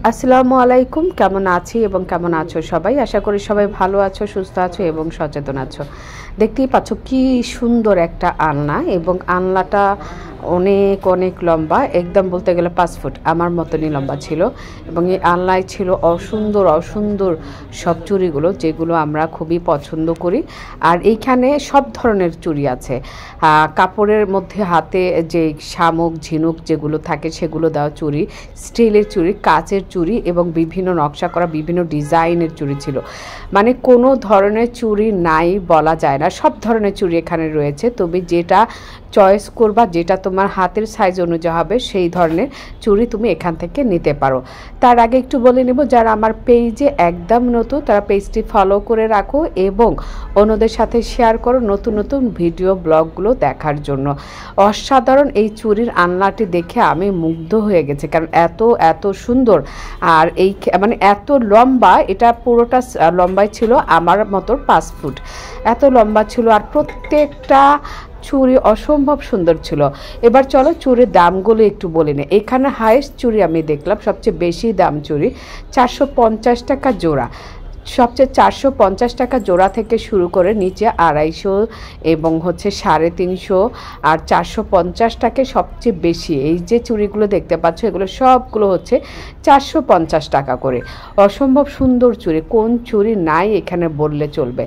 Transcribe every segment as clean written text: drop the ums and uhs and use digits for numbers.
আসসালামু আলাইকুম। কেমন আছি এবং কেমন আছো সবাই? আশা করি সবাই ভালো আছো, সুস্থ আছো এবং সচেতন আছো। দেখতেই পাচ্ছ কি সুন্দর একটা আলনা, এবং আলনাটা অনেক অনেক লম্বা, একদম বলতে গেলে 5 ফুট আমার মতনই লম্বা ছিল। এবং এই আলনায় ছিল অসুন্দর অসুন্দর সব চুড়িগুলো, যেগুলো আমরা খুবই পছন্দ করি। আর এইখানে সব ধরনের চুড়ি আছে। কাপড়ের মধ্যে হাতে যে শামুক ঝিনুক যেগুলো থাকে সেগুলো দেওয়া চুড়ি, স্টিলের চুড়ি, কাচের চুড়ি এবং বিভিন্ন নকশা করা বিভিন্ন ডিজাইনের চুড়ি ছিল। মানে কোনো ধরনের চুড়ি নাই বলা যায় না, সব ধরনের চুড়ি এখানে রয়েছে। তুমি যেটা চয়েস করবা, যেটা তোমার হাতের সাইজ অনুযায়ী হবে, সেই ধরনের চুড়ি তুমি এখান থেকে নিতে পারো। তার আগে একটু বলে নেব, যারা আমার পেজে একদম নতুন তারা পেজটি ফলো করে রাখো এবং অন্যদের সাথে শেয়ার করো নতুন নতুন ভিডিও ব্লগগুলো দেখার জন্য। অসাধারণ এই চুড়ির আলনাটি দেখে আমি মুগ্ধ হয়ে গেছি, কারণ এত এত সুন্দর। আর এই মানে এত লম্বা, এটা পুরোটা লম্বাই ছিল আমার মতো 5 ফুট এত লম্বা ছিল। আর প্রত্যেকটা চুড়ি অসম্ভব সুন্দর ছিল। এবার চলো চুড়ির দামগুলো একটু বলে নে। এখানে হাইয়েস্ট চুড়ি আমি দেখলাম, সবচেয়ে বেশি দাম চুড়ি 450 টাকা জোড়া। সবচেয়ে 450 টাকা জোড়া থেকে শুরু করে নিচে 250 এবং হচ্ছে 350 আর 450 টাকায় সবচেয়ে বেশি। এই যে চুড়িগুলো দেখতে পাচ্ছ এগুলো সবগুলো হচ্ছে 450 টাকা করে। অসম্ভব সুন্দর চুড়ি, কোন চুড়ি নাই এখানে বললে চলবে।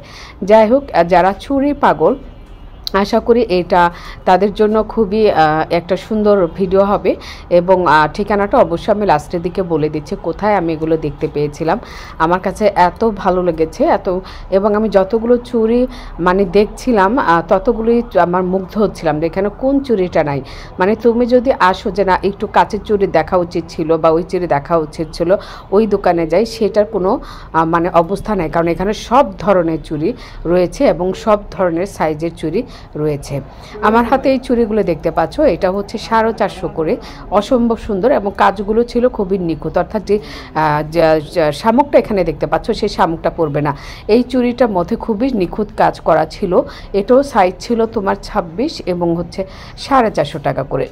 যাই হোক, যারা চুড়ি পাগল আশা করি এটা তাদের জন্য খুবই একটা সুন্দর ভিডিও হবে। এবং ঠিকানাটা অবশ্যই আমি লাস্টের দিকে বলে দিচ্ছি কোথায় আমি এগুলো দেখতে পেয়েছিলাম। আমার কাছে এত ভালো লেগেছে এবং আমি যতগুলো চুড়ি মানে দেখছিলাম ততগুলোই আমার মুগ্ধ হচ্ছিলাম যে এখানে কোন চুড়িটা নাই। মানে তুমি যদি আসো যে না একটু কাচের চুড়ি দেখা উচিত ছিল বা ওই চুড়ি দেখা উচিত ছিল, ওই দোকানে যাই, সেটার কোনো মানে অবস্থা নাই, কারণ এখানে সব ধরনের চুড়ি রয়েছে এবং সব ধরনের সাইজের চুড়ি রয়েছে। আমার হাতে এই চুড়িগুলো দেখতে পাচ্ছ, এটা হচ্ছে 450 করে। অসম্ভব সুন্দর এবং কাজগুলো ছিল খুবই নিখুঁত, অর্থাৎ যে শামুকটা এখানে দেখতে পাচ্ছ সেই শামুকটা পড়বে না। এই চুড়িটার মধ্যে খুবই নিখুঁত কাজ করা ছিল। এটাও সাইজ ছিল তোমার 26 এবং হচ্ছে 450 টাকা করে।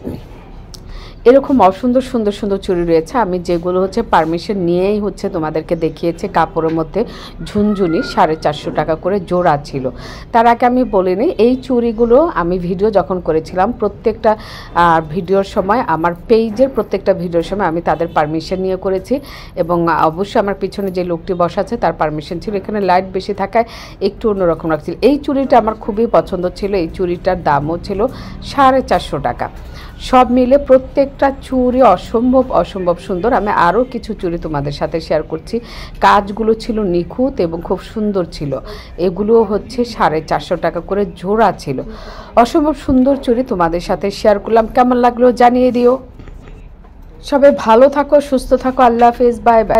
এরকম অসুন্দর সুন্দর সুন্দর চুড়ি রয়েছে। আমি যেগুলো হচ্ছে পারমিশন নিয়েই হচ্ছে তোমাদেরকে দেখিয়েছি। কাপড়ের মধ্যে ঝুনঝুনি 450 টাকা করে জোড়া ছিল। তার আগে আমি বলিনি, এই চুড়িগুলো আমি ভিডিও যখন করেছিলাম প্রত্যেকটা ভিডিওর সময়, আমার পেজের প্রত্যেকটা ভিডিওর সময় আমি তাদের পারমিশন নিয়ে করেছি। এবং অবশ্যই আমার পিছনে যে লোকটি বসা আছে তার পারমিশন ছিল। এখানে লাইট বেশি থাকায় একটু অন্যরকম লাগছিল। এই চুড়িটা আমার খুবই পছন্দ ছিল। এই চুড়িটার দামও ছিল 450 টাকা। সব মিলে প্রত্যেকটা চুড়ি অসম্ভব অসম্ভব সুন্দর। আমি আরও কিছু চুড়ি তোমাদের সাথে শেয়ার করছি। কাজগুলো ছিল নিখুঁত এবং খুব সুন্দর ছিল। এগুলো হচ্ছে 450 টাকা করে জোড়া ছিল। অসম্ভব সুন্দর চুড়ি তোমাদের সাথে শেয়ার করলাম। কেমন লাগলো জানিয়ে দিও। সবাই ভালো থাকো, সুস্থ থাকো। আল্লাহ হাফেজ, বাই বাই।